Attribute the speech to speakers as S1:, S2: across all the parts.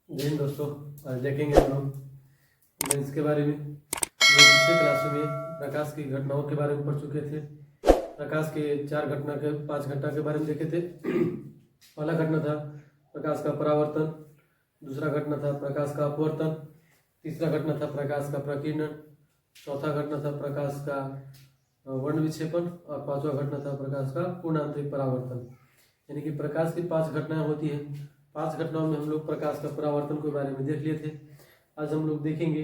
S1: जी दोस्तों, आज देखेंगे हम लोग लेंस के बारे में। हम लोग पिछले क्लास में प्रकाश की घटनाओं के बारे में पढ़ चुके थे। प्रकाश के 5 घटना के बारे में देखे थे। पहला घटना था प्रकाश का परावर्तन, दूसरा घटना था प्रकाश का अपवर्तन, तीसरा घटना था प्रकाश का प्रकीर्णन, चौथा घटना था प्रकाश का वर्ण विक्षेपण और पांचवा घटना था प्रकाश का पूर्णांतरिक परावर्तन। यानी कि प्रकाश की 5 घटनाएं होती हैं। 5 घटनाओं में हम लोग प्रकाश का परावर्तन के बारे में देख लिए थे। आज हम लोग देखेंगे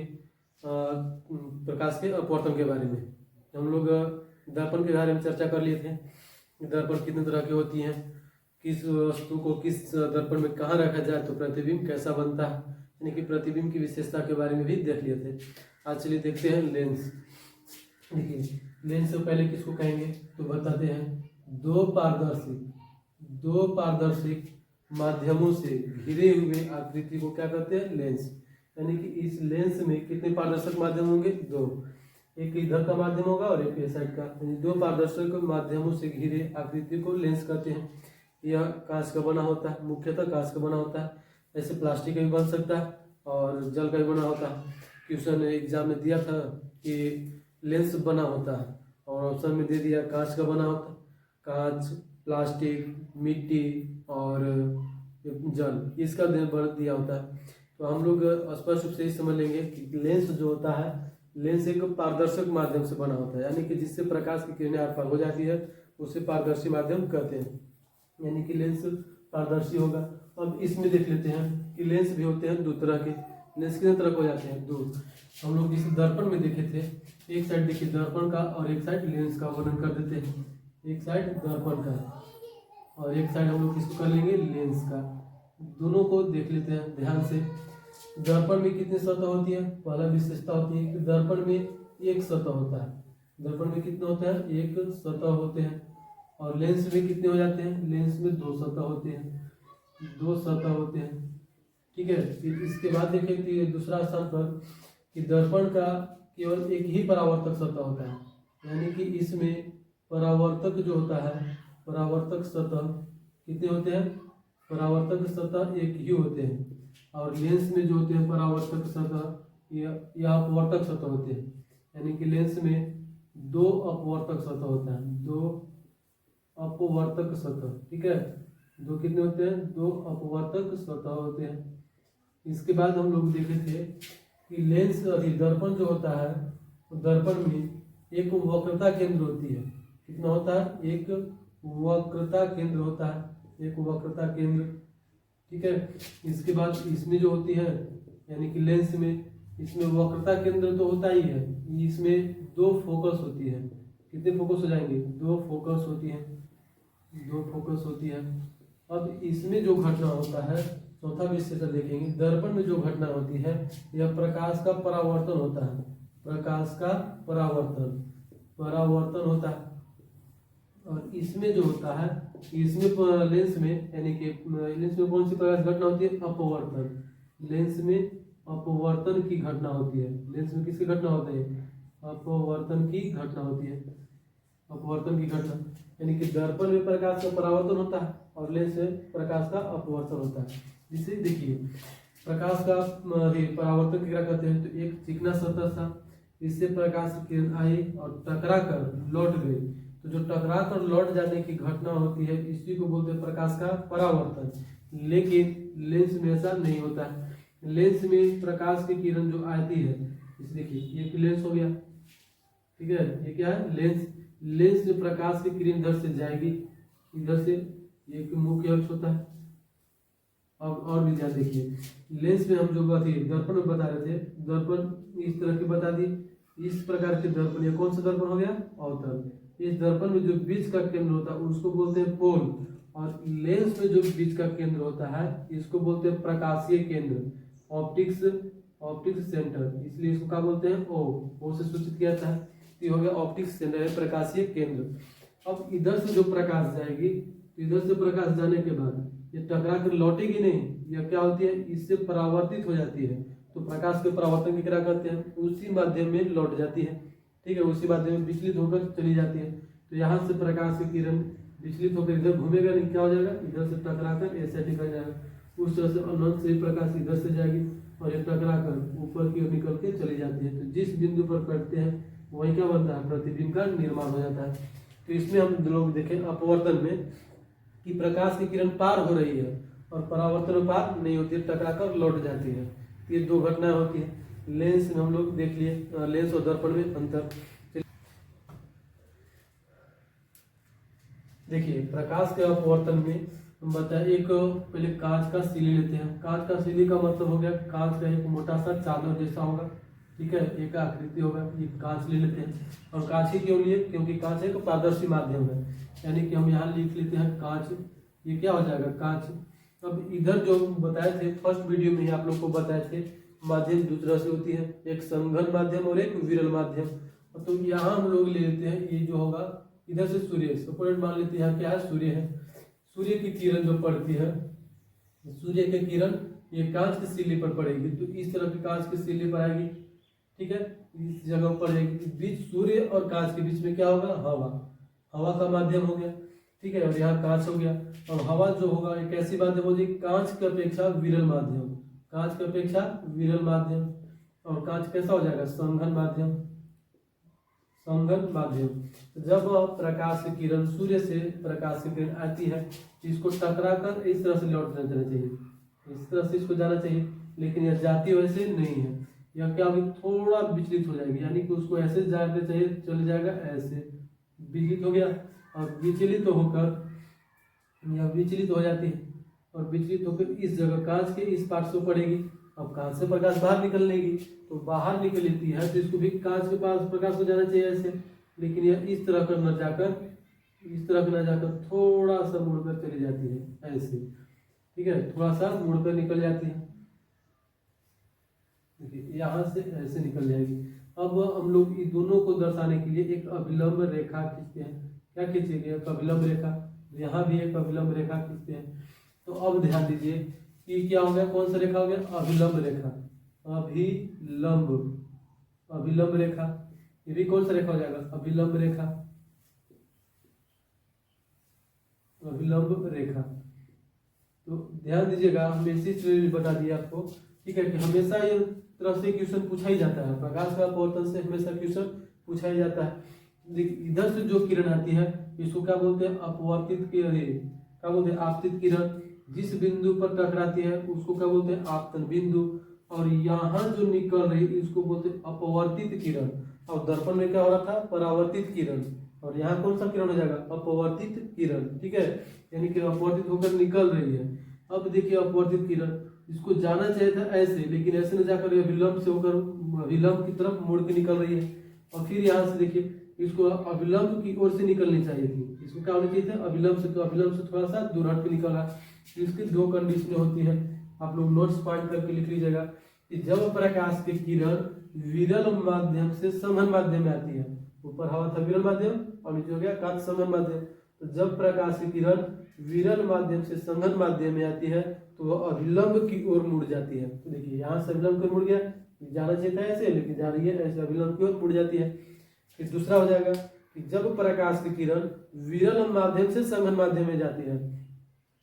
S1: प्रकाश के अपवर्तन के बारे में। हम लोग दर्पण के बारे में चर्चा कर लिए थे। दर्पण कितने तरह की होती हैं, किस वस्तु को किस दर्पण में कहाँ रखा जाए तो प्रतिबिंब कैसा बनता है, यानी कि प्रतिबिंब की विशेषता के बारे में भी देख लिए थे। आज चलिए देखते हैं लेंस। देखिए, लेंस से पहले किसको कहेंगे तो बताते हैं दो पारदर्शी माध्यमों से घिरे हुए आकृति को क्या कहते हैं, लेंस। यानी कि इस लेंस में कितने पारदर्शक माध्यम होंगे, 2। एक इधर का माध्यम होगा और एक इस साइड का। यानी 2 पारदर्शक माध्यमों से घिरे आकृति को लेंस कहते हैं। यह कांच का बना होता है, मुख्यतः कांच का बना होता है। ऐसे प्लास्टिक का भी बन सकता है और जल का भी बना होता है। क्वेश्चन एग्जाम में दिया था कि लेंस बना होता है और ऑप्शन में दे दिया कांच का बना होता है। कांच, प्लास्टिक, मिट्टी और जल, इसका दिया होता है। तो हम लोग स्पष्ट रूप से ही समझ लेंगे कि लेंस जो होता है, लेंस एक पारदर्शक माध्यम से बना होता है, यानी कि जिससे प्रकाश की किरणें आर पार हो जाती है उसे पारदर्शी माध्यम कहते हैं। यानी कि लेंस पारदर्शी होगा। अब इसमें देख लेते हैं कि लेंस भी होते हैं 2 तरह के। लेंस कितने तरह के हो जाते हैं, 2। हम लोग जिस दर्पण में देखे थे, एक साइड देखिए दर्पण का और एक साइड लेंस का वर्णन कर देते हैं। एक साइड दर्पण का और एक साइड हम लोग किसको कर लेंगे, लेंस का। दोनों को देख लेते हैं ध्यान से। दर्पण में कितनी सतह होती है, पहला विशेषता होती है कि दर्पण में एक सतह होता है। दर्पण में कितना होता है, एक सतह होते हैं। और लेंस में कितने हो जाते हैं, लेंस में 2 सतह होते हैं, 2 सतह होते हैं। ठीक है। फिर इसके बाद देखें कि दूसरा स्थान पर कि दर्पण का केवल एक ही परावर्तक सतह होता है। यानी कि इसमें परावर्तक जो होता है, परावर्तक सतह कितने होते हैं, परावर्तक सतह एक ही होते हैं। और लेंस में जो होते हैं परावर्तक सतह या अपवर्तक सतह होते हैं। यानी कि लेंस में 2 अपवर्तक सतह होता है, 2 अपवर्तक सतह। ठीक है, 2 कितने होते हैं, 2 अपवर्तक सतह होते हैं। इसके बाद हम लोग देखे थे कि लेंस दर्पण जो होता है, दर्पण में एक वक्रता केंद्र होती है। कितना होता है, एक वक्रता केंद्र होता है, एक वक्रता केंद्र। ठीक है। इसके बाद इसमें जो होती है, यानी कि लेंस में, इसमें वक्रता केंद्र तो होता ही है, इसमें 2 फोकस होती है। कितने फोकस हो जाएंगे, 2 फोकस होती है, 2 फोकस होती है। अब इसमें जो घटना होता है, चौथा विशेषता देखेंगे, दर्पण में जो घटना होती है यह प्रकाश का परावर्तन होता है। प्रकाश का परावर्तन होता है। और इसमें जो होता है, इसमें लेंस में, यानी कि लेंस में कौन सी प्रकाश घटना होती है, अपवर्तन। लेंस में अपवर्तन की घटना होती है। लेंस में किसकी घटना होती है, अपवर्तन की घटना होती है। अपवर्तन की घटना, यानी कि दर्पण में प्रकाश का परावर्तन होता है और लेंस में प्रकाश का अपवर्तन होता है। जिसे देखिए प्रकाश का परावर्तन क्या कहते हैं, तो एक चिकना सतह था, इससे प्रकाश की किरण आई और टकरा कर लौट गई। तो जो टकरा कर लौट जाने की घटना होती है, इसी को बोलते हैं प्रकाश का परावर्तन। लेकिन लेंस में ऐसा नहीं होता है। लेंस में प्रकाश की किरण जो आती है, इस देखिए ये लेंस हो गया। ठीक है, ये क्या है, लेंस। लेंस में प्रकाश की किरण इधर से जाएगी, इधर से, ये मुख्य अक्ष होता है। अब और भी ध्यान देखिए, लेंस में हम जो बात दर्पण में बता रहे थे, दर्पण इस तरह के बता दी, इस प्रकार के दर्पण, ये कौन सा दर्पण हो गया, अवतल। इस दर्पण में जो बीच का केंद्र होता है उसको बोलते हैं पोल, और लेंस में जो बीच का केंद्र होता है इसको बोलते हैं प्रकाशीय केंद्र, ऑप्टिक्स सेंटर। इसलिए इसको क्या बोलते हैं, ओ से सूचित किया जाता है। ये हो गया ऑप्टिक्स सेंटर, है प्रकाशीय केंद्र। अब इधर से जो प्रकाश जाएगी, तो इधर से प्रकाश जाने के बाद ये टकरा कर लौटेगी नहीं, यह क्या होती है, इससे परावर्तित हो जाती है। तो प्रकाश के परावर्तन की क्या करते हैं, उसी माध्यम में लौट जाती है। ठीक है, उसी माध्यम में विचलित होकर चली जाती है। तो यहाँ से प्रकाश की किरण विचलित होकर इधर घूमेगा नहीं, क्या हो जाएगा, इधर से टकरा कर ऐसे निकल जाएगा। उस तरह से अनंत से प्रकाश इधर से जाएगी और ये टकरा कर ऊपर की ओर निकल के चली जाती है। तो जिस बिंदु पर कटते हैं वही क्या बनता है, प्रतिबिंब का निर्माण हो जाता है। तो इसमें हम लोग देखें अपवर्तन में कि प्रकाश की किरण पार हो रही है और परावर्तन में पार नहीं होती है, टकरा कर लौट जाती है। ये दो घटनाएं होती है। लेंस में हम लोग देख लिए, लेंस और दर्पण में अंतर। देखिए प्रकाश के अपवर्तन में हम बताएं, एक पहले कांच का सिली लेते हैं। कांच का सिली का मतलब हो गया कांच का एक मोटा सा चादर जैसा होगा, ठीक है, एक आकृति होगा, ये कांच ले लेते हैं। और कांच ही क्यों लिए, क्योंकि कांच एक पारदर्शी माध्यम है, यानी कि हम यहाँ लिख लेते हैं कांच, ये क्या हो जाएगा कांच। अब इधर जो बताए थे फर्स्ट वीडियो में ही आप लोग को बताए थे, माध्यम दूसरा से होती है, एक संघन माध्यम और एक विरल माध्यम। तो यहाँ हम लोग ले लेते हैं ये जो होगा इधर से सूर्य, सपोज मान लेते हैं क्या है, सूर्य है। सूर्य की किरण जो पड़ती है, सूर्य की किरण ये कांच की सिल्ली पर पड़ेगी, तो इस तरह की कांच की सिल्ली पर आएगी, ठीक है, इस जगह पर पड़ेगी। बीच सूर्य और कांच के बीच में क्या होगा, हवा, हवा का माध्यम हो गया, ठीक है, और यहाँ कांच हो गया। और हवा जो होगा एक ऐसी माध्यम हो जाएगी कांच की अपेक्षा विरल माध्यम, कांच की अपेक्षा विरल माध्यम। और कांच कैसा हो जाएगा, संघन माध्यम, संघन माध्यम। जब प्रकाश की किरण सूर्य से प्रकाश की किरण आती है तो इसको टकरा कर इस तरह से लौट जाना चाहिए, इस तरह से इसको जाना चाहिए, लेकिन यह जाती वैसे नहीं है, यह क्या होगी थोड़ा विचलित हो जाएगी, यानी कि उसको ऐसे जाना चाहिए, चल जाएगा ऐसे, विचलित हो गया। और विचलित होकर यह विचलित हो जाती है और विचलित होकर इस जगह कांच के इस पार्ट से पड़ेगी। अब कांच से प्रकाश बाहर निकल लेगी, तो बाहर निकल लेती है तो इसको भी कांच के पास प्रकाश को जाना चाहिए ऐसे, लेकिन यह इस तरह कर न जाकर, इस तरह न जाकर थोड़ा सा मुड़कर चली जाती है ऐसे, ठीक है, थोड़ा सा मुड़कर निकल जाती है, देखिए यहाँ से ऐसे निकल जाएगी। अब हम लोग इन दोनों को दर्शाने के लिए एक अभिलंब रेखा खींचते हैं। क्या खींचेंगे, एक अभिलंब रेखा, यहाँ भी एक अभिलंब रेखा खींचते हैं। तो अब ध्यान दीजिए कि क्या हो गया, कौन सा रेखा हो गया, अभिलंब रेखा, अभिलंब, अभिलंब रेखा। ये भी कौन सा रेखा हो जाएगा, अभिलंब रेखा, अभिलंब रेखा। तो ध्यान दीजिएगा, हमने इसी चीज बता दिया आपको, ठीक है, कि हमेशा ये तरफ से क्वेश्चन पूछा ही जाता है, प्रकाश का अपवर्तन से हमेशा क्वेश्चन पूछा ही जाता है। इधर से जो किरण आती है इसको क्या बोलते हैं, अपवर्तित किरण, क्या बोलते हैं, आपतित किरण। जिस बिंदु पर टकराती है उसको क्या बोलते हैं, आपतन बिंदु। और यहाँ जो निकल रही इसको बोलते हैं अपवर्तित किरण। और दर्पण में क्या हो रहा था, परावर्तित किरण, और यहाँ कौन सा किरण हो जाएगा, अपवर्तित किरण, ठीक है, यानी कि अपवर्तित होकर निकल रही है। अब देखिए अपवर्तित किरण, इसको जाना चाहिए था ऐसे, लेकिन ऐसे न जाकर विलंब से होकर विलंब की तरफ मुड़ के निकल रही है। और फिर यहाँ से देखिए इसको अभिलंब की ओर से निकलनी चाहिए थी, इसको क्या होना चाहिए था, अभिलंब से, तो अभिलंब से थोड़ा सा दूर हट के निकला। तो इसकी दो कंडीशन होती है, आप लोग नोट्स पॉइंट करके लिख लीजिएगा कि जब प्रकाश की किरण विरल माध्यम से समन माध्यम में आती है, ऊपर हवा था विरल माध्यम और नीचे हो गया कांच समन माध्यम, तो जब प्रकाश की किरण विरल माध्यम से संघन माध्यम में आती है तो वह अभिलंब की ओर मुड़ जाती है। तो देखिए यहाँ से अभिलंब की ओर मुड़ गया, जाना चाहिए था ऐसे, लेकिन जा रही है ऐसे, अभिलंब की ओर मुड़ जाती है। फिर दूसरा हो जाएगा कि जब प्रकाश की किरण विरल माध्यम से संघन माध्यम में जाती है,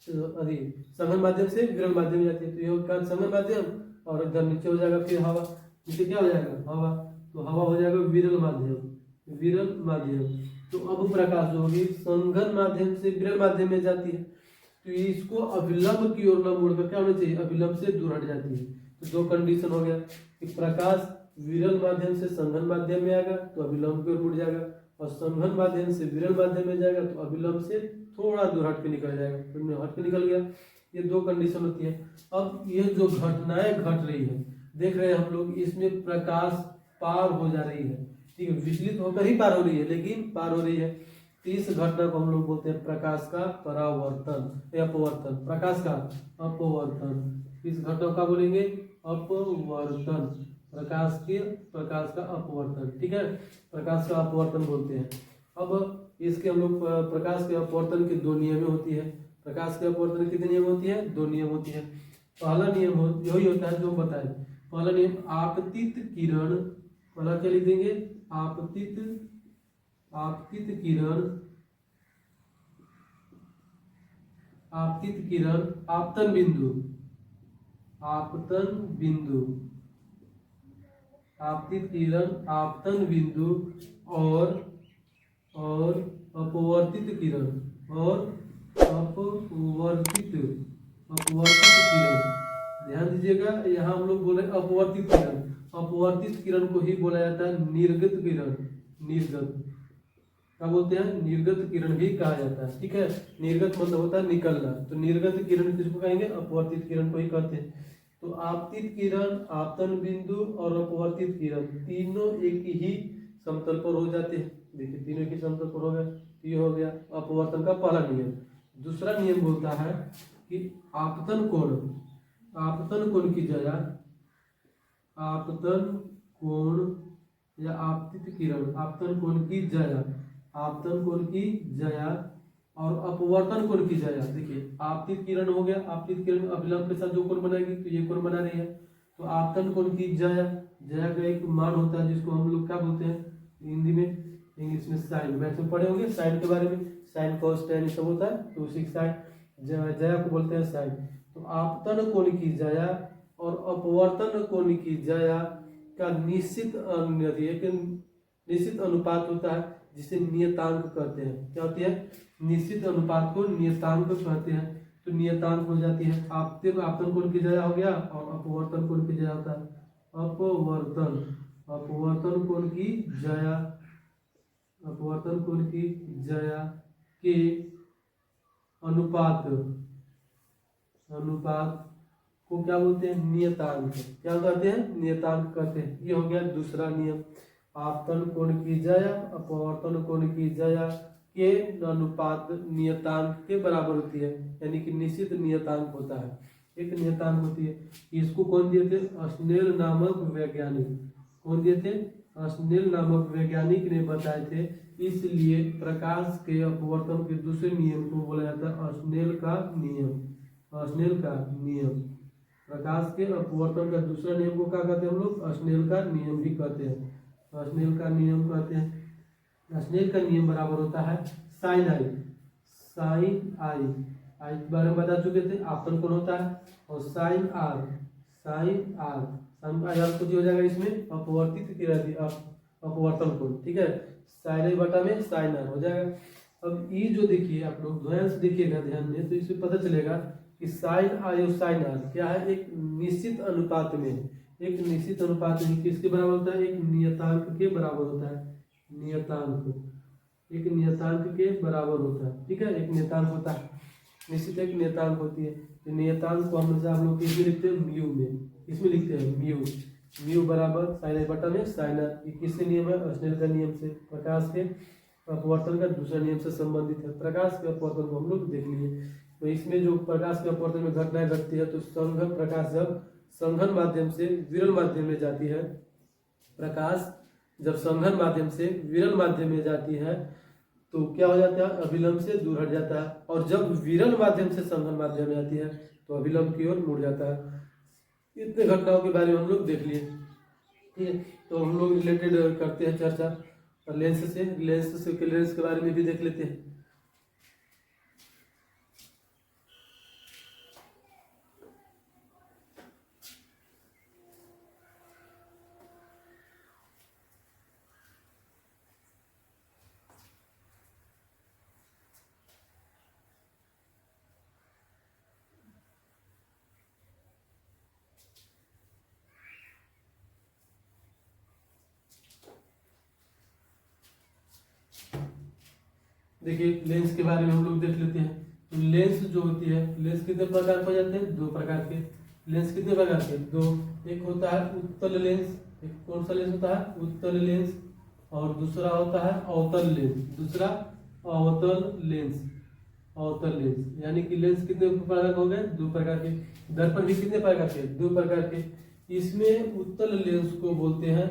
S1: संघन माध्यम से विरल माध्यम में जाती है, तो ये होगा संघन माध्यम, और इधर नीचे हो जाएगा फिर हवा, नीचे क्या हो जाएगा, हवा, तो हवा हो जाएगा विरल माध्यम, विरल माध्यम। तो अब प्रकाश जो होगी संघन माध्यम से विरल माध्यम में जाती है, तो इसको अभिलंब की ओर न मुड़कर क्या होना चाहिए, अभिलंब से दूर हट जाती है। तो दो कंडीशन हो गया कि प्रकाश विरल माध्यम से संघन माध्यम में आएगा तो अभिलंब की ओर मुड़ जाएगा, और संघन माध्यम से विरल माध्यम में जाएगा तो अभिलंब से थोड़ा दूर हट के निकल जाएगा, तो हट के निकल गया। ये दो कंडीशन होती है। अब ये जो घटनाएं घट रही है देख रहे हैं हम लोग, इसमें प्रकाश पार हो जा रही है, ठीक है, विचलित होकर ही पार हो रही है, लेकिन पार हो रही है। तो इस घटना को हम लोग बोलते हैं प्रकाश का परावर्तन या अपवर्तन, प्रकाश का अपवर्तन। इस घटना का बोलेंगे अपवर्तन, प्रकाश का अपवर्तन, ठीक है, प्रकाश का अपवर्तन बोलते हैं। अब इसके हम लोग प्रकाश के अपवर्तन की दो नियम होती है। प्रकाश के अपवर्तन कितने नियम होती है, दो नियम होती है। पहला नियम यही होता है जो हम बताए, पहला नियम आपतित किरण, पहला क्या लिख देंगे, आपतित किरण, आपतित किरण आपतन बिंदु, आपतन बिंदु, आपतित किरण, आपतन बिंदु और अपवर्तित किरण और अपवर्तित किरण। ध्यान दीजिएगा, यहाँ हम लोग बोले अपवर्तित किरण। अपवर्तित किरण को ही बोला जाता है निर्गत किरण। निर्गत क्या बोलते हैं? निर्गत किरण भी कहा जाता है। ठीक है, निर्गत मतलब होता है निकलना, तो निर्गत किरण किसको कहेंगे? अपवर्तित किरण को ही कहते हैं। तो आपतित किरण, आपतन बिंदु और अपवर्तित किरण तीनों एक ही समतल पर हो जाते हैं। देखिए तीनों एक ही समतल पर हो गए, ये हो गया अपवर्तन का पहला नियम। दूसरा नियम बोलता है कि आपतन कोण, आपतन कोण की जगह आपतन कोण या आपतित किरण, आपतन कोण की जया, आपतन कोण की जया और अपवर्तन कोण की जया। देखिए आपतित किरण हो गया, आपतित किरण अभिलंब के साथ जो कोण बनाएगी तो ये कोण बना रही है। तो आपतन कोण की जया, जया का एक मान होता है जिसको हम लोग क्या बोलते हैं हिंदी में, इंग्लिश में साइन। मैथ में पढ़े होंगे साइन के बारे में, साइन कॉस टेन सब होता है, तो उसी साइन जया को बोलते हैं साइन। तो आपतन कोण की जया और अपवर्तन कोण की जया का निश्चित निश्चित अनुपात होता है जिसे नियतांक कहते हैं। क्या होती है? निश्चित अनुपात को नियतांक कहते हैं। तो नियतांक हो जाती है आपतन कोण की जया हो गया और अपवर्तन कोण की जया होता है अपवर्तन, अपवर्तन कोण की जया, अपवर्तन कोण की जया के अनुपात, अनुपात को क्या बोलते हैं? नियतांक। क्या कहते हैं? नियतांक कहते हैं। ये हो गया दूसरा नियम। आपतन कोण की जया, अपवर्तन कोण की जया के अनुपात नियतांक के बराबर होती है, यानी कि निश्चित नियतांक होता है, एक नियतांक होती है। इसको कौन दिए थे? स्नेल नामक वैज्ञानिक। कौन दिए थे? स्नेल नामक वैज्ञानिक ने बताए थे। इसलिए प्रकाश के अपवर्तन के दूसरे नियम को बोला जाता है स्नेल का नियम। स्नेल का नियम, प्रकाश के अपवर्तन का दूसरा नियम को क्या कहते हैं हम लोग? स्नेल का नियम भी कहते हैं, स्नेल का नियम कहते हैं। स्नेल का नियम बराबर होता है साइन आई, साइन आई, आई के बारे में बता चुके थे, आपतन कोण होता है, और sine r, sine r, sine i आपको हो जाएगा इसमें अपवर्तित किरण, अपवर्तन कोण। ठीक है, साइन आई बटा में साइन आर हो जाएगा। अब ये जो देखिए आप लोग ध्यान से देखिएगा, ध्यान में, तो इससे पता चलेगा कि साइन आई और साइन आर क्या है? एक निश्चित अनुपात में, एक निश्चित अनुपात में किसके बराबर होता है? एक नियतांक के बराबर होता है। नियतांक, एक नियतांक के बराबर होता है। ठीक है, एक नियतांक होता है, निश्चित एक नियतांक होती है। तो नियतांक को हमेशा हम लोग किसमें लिखते हैं? म्यू में। इसमें लिखते हैं म्यू, म्यू बराबर साइन आई बटा में साइन आर। ये किससे नियम है? स्नेल का नियम से, प्रकाश के अपवर्तन का दूसरा नियम से संबंधित है। प्रकाश के अपवर्तन को हम लोग देख लिए। तो इसमें जो प्रकाश के अपवर्तन में घटनाएं घटती है, तो संघन प्रकाश जब संघन माध्यम से विरल माध्यम में जाती है, प्रकाश जब संघन माध्यम से विरल माध्यम में जाती है तो क्या हो जाता है? अभिलंब से दूर हट जाता है, और जब विरल माध्यम से संघन माध्यम में आती है तो अभिलंब की ओर मुड़ जाता है। इतने घटनाओं के बारे में हम लोग देख लिए। ठीक है, तो हम लोग रिलेटेड करते हैं चर्चा लेंस से, लेंस के बारे में भी देख लेते हैं। देखिए लेंस के बारे में हम लोग देख लेते हैं। तो लेंस जो होती है, लेंस कितने प्रकार के हो जाते हैं? दो प्रकार के। लेंस कितने प्रकार के? दो। एक होता है उत्तल लेंस, एक कौन सा लेंस होता है? उत्तल लेंस, और दूसरा होता है अवतल लेंस। दूसरा अवतल लेंस, अवतल लेंस, यानी कि लेंस कितने प्रकार के हो गए? दो प्रकार के। दर्पण भी कितने प्रकार के? दो प्रकार के। इसमें उत्तल लेंस को बोलते हैं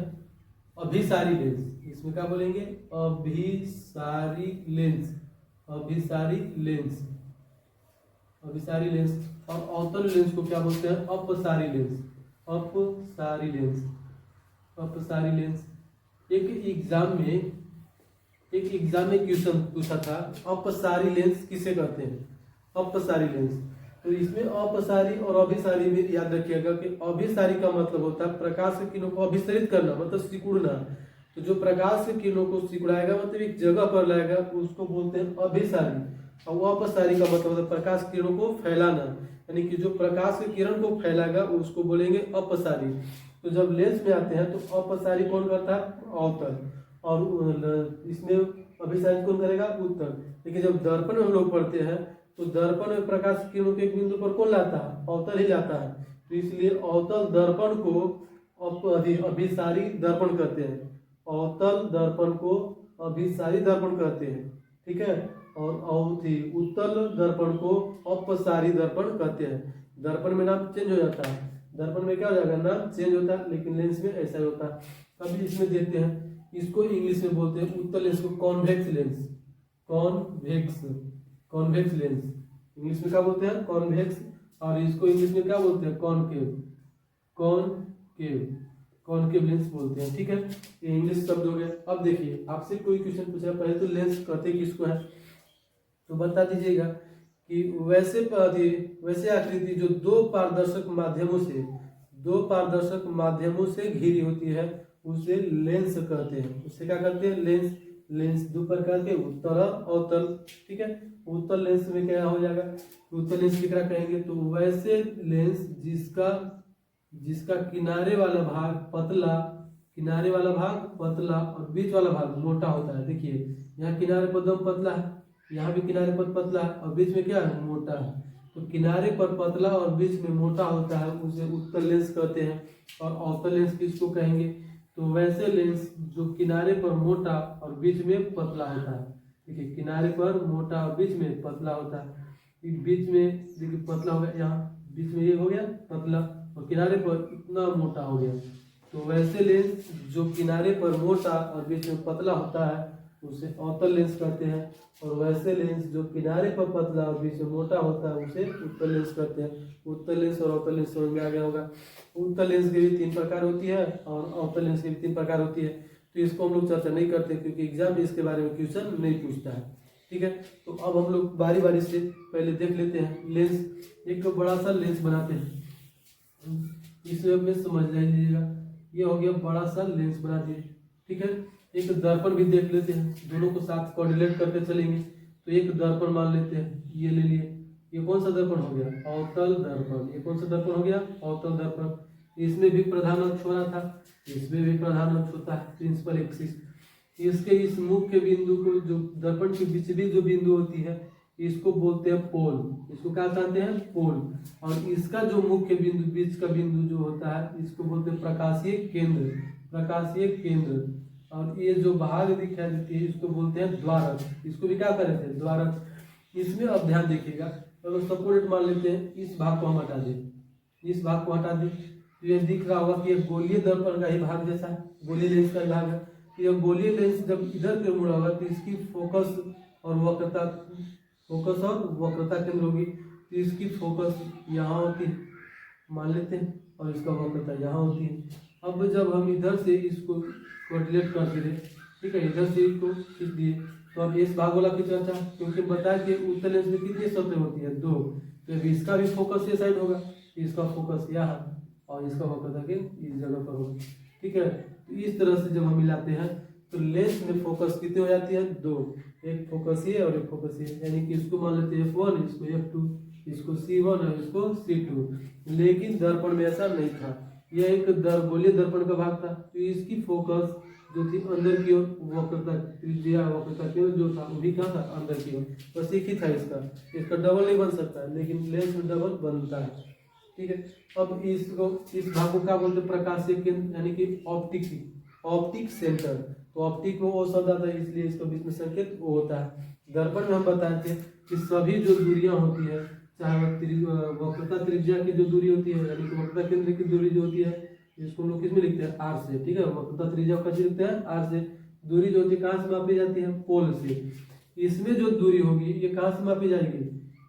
S1: अभिसारी लेंस। इसमें क्या बोलेंगे? अभिसारी लेंस, अभिसारी लेंस, अभिसारी लेंस। और अवतल लेंस को क्या बोलते हैं? अपसारी लेंस, अपसारी लेंस, अपसारी लेंस। एक एग्जाम में क्वेश्चन पूछा था, अपसारी लेंस किसे कहते हैं? अपसारी लेंस तो इसमें अपसारी और अभिसारी में याद रखिएगा कि अभिसारी का मतलब होता है प्रकाश के किरणों को अभिसरित करना, मतलब सिकुड़ना। तो जो प्रकाश के किरणों को सिकुड़ाएगा मतलब एक जगह पर लाएगा उसको बोलते हैं अभिसारी। और वो अपसारी का मतलब होता है प्रकाश किरणों को फैलाना, यानी कि जो प्रकाश के किरण को फैलाएगा उसको बोलेंगे अपसारी। तो जब लेंस में आते हैं तो अपसारी कौन करता है? अवतल। और इसमें अभिसारी कौन करेगा? उत्तल। लेकिन जब दर्पण में हम लोग पढ़ते हैं तो दर्पण में प्रकाश की किरणों के एक बिंदु पर कौन लाता है? अवतल ही लाता है। तो इसलिए अवतल दर्पण को अभिसारी दर्पण कहते हैं। अवतल दर्पण को अभिसारी दर्पण कहते हैं, ठीक है। और उत्तल दर्पण को अपसारी दर्पण कहते हैं। दर्पण में नाम चेंज हो जाता है, दर्पण में क्या हो जाएगा? नाम चेंज होता है, लेकिन लेंस में ऐसा ही होता है। अभी इसमें देखते हैं, इसको इंग्लिश में बोलते हैं उत्तल लेंस को convex lens. Convex lens English में क्या बोलते हैं? कॉन्वेक्स। और इसको इंग्लिश में क्या बोलते हैं? कॉनकेव लेंस बोलते हैं, ठीक है। ये इंग्लिश शब्द हो गया। अब देखिए आपसे कोई क्वेश्चन पूछा, पहले तो लेंस कहते किसको है तो बता दीजिएगा कि वैसे आकृति जो दो पारदर्शक माध्यमों से घिरी होती है उसे लेंस कहते हैं। उसे क्या कहते हैं? लेंस दो प्रकार के, उत्तल और अवतल, ठीक है। उत्तल लेंस में क्या हो जाएगा? उत्तल लेंस की क्या कहेंगे? तो वैसे लेंस जिसका किनारे वाला भाग पतला और बीच वाला भाग मोटा होता है। देखिए यहाँ किनारे पर दम पतला है, यहाँ भी किनारे पर पतला है और बीच में क्या है? मोटा है। तो किनारे पर पतला और बीच में मोटा होता है उसे उत्तल लेंस कहते हैं। और अवतल लेंस किसको कहेंगे? तो वैसे लेंस जो किनारे पर मोटा और बीच में पतला होता है। देखिए किनारे पर मोटा और बीच में पतला होता है। बीच में देखिए पतला हो गया, यहाँ बीच में ये हो गया पतला और किनारे पर इतना मोटा हो गया। तो वैसे लेंस जो किनारे पर मोटा और बीच में पतला होता है उसे अवतल लेंस कहते हैं। और वैसे लेंस जो किनारे पर पतला और बीच में मोटा होता है उसे उत्तल लेंस कहते हैं। उत्तल लेंस और अवतल लेंस समझ में आ गया होगा। उत्तल लेंस की भी 3 प्रकार होती है और अवतल लेंस की भी 3 प्रकार होती है। तो इसको हम लोग चर्चा नहीं करते क्योंकि एग्जाम में इसके बारे में क्वेश्चन नहीं पूछता है, ठीक है। तो अब हम लोग बारी बारी से पहले देख लेते हैं लेंस। एक बड़ा सा लेंस बनाते हैं, इसमें अपने समझ लीजिएगा। ये हो गया बड़ा सा लेंस बना दिए, ठीक है। एक दर्पण भी देख लेते हैं, दोनों को साथ कोऑर्डिनेट करके चलेंगे। तो एक दर्पण मान लेते हैं, ये ले लिए। ये कौन सा दर्पण हो गया? अवतल दर्पण। ये कौन सा दर्पण हो गया? अवतल दर्पण। इसमें भी प्रधान अक्ष होना था, इसमें भी प्रधान अक्ष होता है, प्रिंसिपल एक्सिस। इसके इस मुख्य बिंदु को, जो दर्पण के बीच भी जो बिंदु होती है इसको बोलते हैं पोल। इसको क्या कहते हैं? पोल। और इसका जो मुख्य बिंदु, बीच का बिंदु जो होता है इसको बोलते हैं प्रकाशीय केंद्र। और ये जो भाग दिखाई देती है इसको बोलते हैं द्वारक। इसको भी क्या करें थे? द्वारक। इसमें अब ध्यान देखिएगा, अगर सपोर्ट मान लेते हैं, इस भाग को हम हटा दें, इस भाग को हटा दें तो ये दिख रहा होगा कि ये गोलीय दर्पण का ही भाग जैसा है, गोलीय लेंस का ही भाग है। ये गोलीय लेंस जब इधर के मुड़ा होगा तो इसकी फोकस और वक्रता केंद्र होगी। तो इसकी फोकस यहाँ होती है मान लेते हैं, और इसका वक्रता यहाँ होती है। अब जब हम इधर से इसको कोऑर्डिनेट करते रहे, ठीक है, इधर से इसको खींच दिए, तो अब इस भागोला की चर्चा, क्योंकि बताया कि उत्तल लेंस में कितनी सतह होती है? 2। तो अभी इसका भी फोकस ये साइड होगा, इसका फोकस यहाँ और इसका वक्रता केंद्र इस जगह पर होगा, ठीक है। तो इस तरह से जब हम मिलाते हैं तो लेंस में फोकस कितनी हो जाती है? 2। एक फोकस ये और एक फोकस ये, यानी कि इसको मान लेते हैं F1, इसको F2, इसको C1 और इसको C2। लेकिन दर्पण में ऐसा नहीं था, यह एक गोलीय दर्पण का भाग था। तो इसकी फोकस जो थी अंदर की ओर, वक्रता केंद्र जो था वो भी कहाँ था? अंदर की ओर। बस एक ही था इसका डबल नहीं बन सकता है, लेकिन लेंस में डबल बनता है, ठीक है। अब इस भाग को क्या बोलते हैं? प्रकाशीय केंद्र, यानी कि ऑप्टिक सेंटर। तो ऑप्टिक में वो शब्द आता है, इसलिए इसका बीच में संकेत वो होता है। दर्पण में हम बताए थे कि सभी जो दूरियां होती है, चाहे वक्रता त्रिज्या की जो दूरी होती है, यानी कि वक्रता केंद्र की दूरी जो होती है, इसको हम लोग किस में लिखते हैं? आर से, ठीक है। वक्रता त्रिज्या कैसे लिखते हैं? आर से। दूरी जो होती है कहाँ से मापी जाती है? पोल से। इसमें जो दूरी होगी ये कहाँ से मापी जाएगी?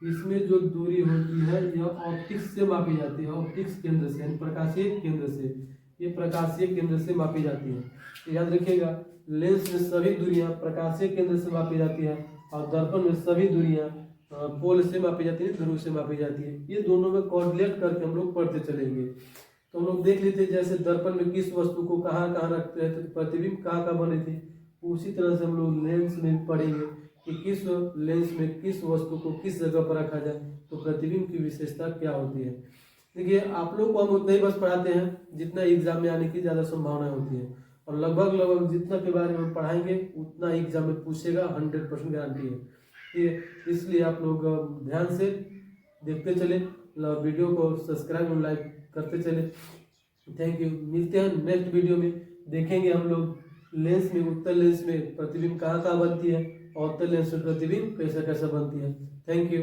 S1: इसमें जो दूरी होती है यह ऑप्टिक्स से मापी जाती है, ऑप्टिक्स केंद्र से, यानी प्रकाशीय केंद्र से। ये प्रकाशीय केंद्र से मापी जाती है। तो याद रखिएगा, लेंस में सभी दूरियां प्रकाशीय केंद्र से मापी जाती है और दर्पण में सभी दूरियां पोल से मापी जाती है, ध्रुव से मापी जाती है। ये दोनों में कोरिलेट करके हम लोग पढ़ते चलेंगे। तो हम लोग देख लेते हैं जैसे दर्पण में किस वस्तु को कहाँ कहाँ रखते हैं, तो प्रतिबिंब कहाँ कहाँ बने थे। उसी तरह से हम लोग लेंस में भी पढ़ेंगे कि किस लेंस में किस वस्तु को किस जगह पर रखा जाए, तो प्रतिबिंब की विशेषता क्या होती है। देखिए आप लोग को हम उतना ही बस पढ़ाते हैं जितना एग्जाम में आने की ज़्यादा संभावना होती है, और लगभग जितना के बारे में पढ़ाएंगे उतना एग्जाम में पूछेगा, 100% गारंटी है। इसलिए आप लोग ध्यान से देखते चले, वीडियो को सब्सक्राइब और लाइक करते चले। Thank you. मिलते हैं नेक्स्ट वीडियो में। देखेंगे हम लोग लेंस में, उत्तल लेंस में प्रतिबिंब कहाँ कहाँ बनती है और उत्तल लेंस में प्रतिबिंब कैसे कैसे बनती है। Thank you.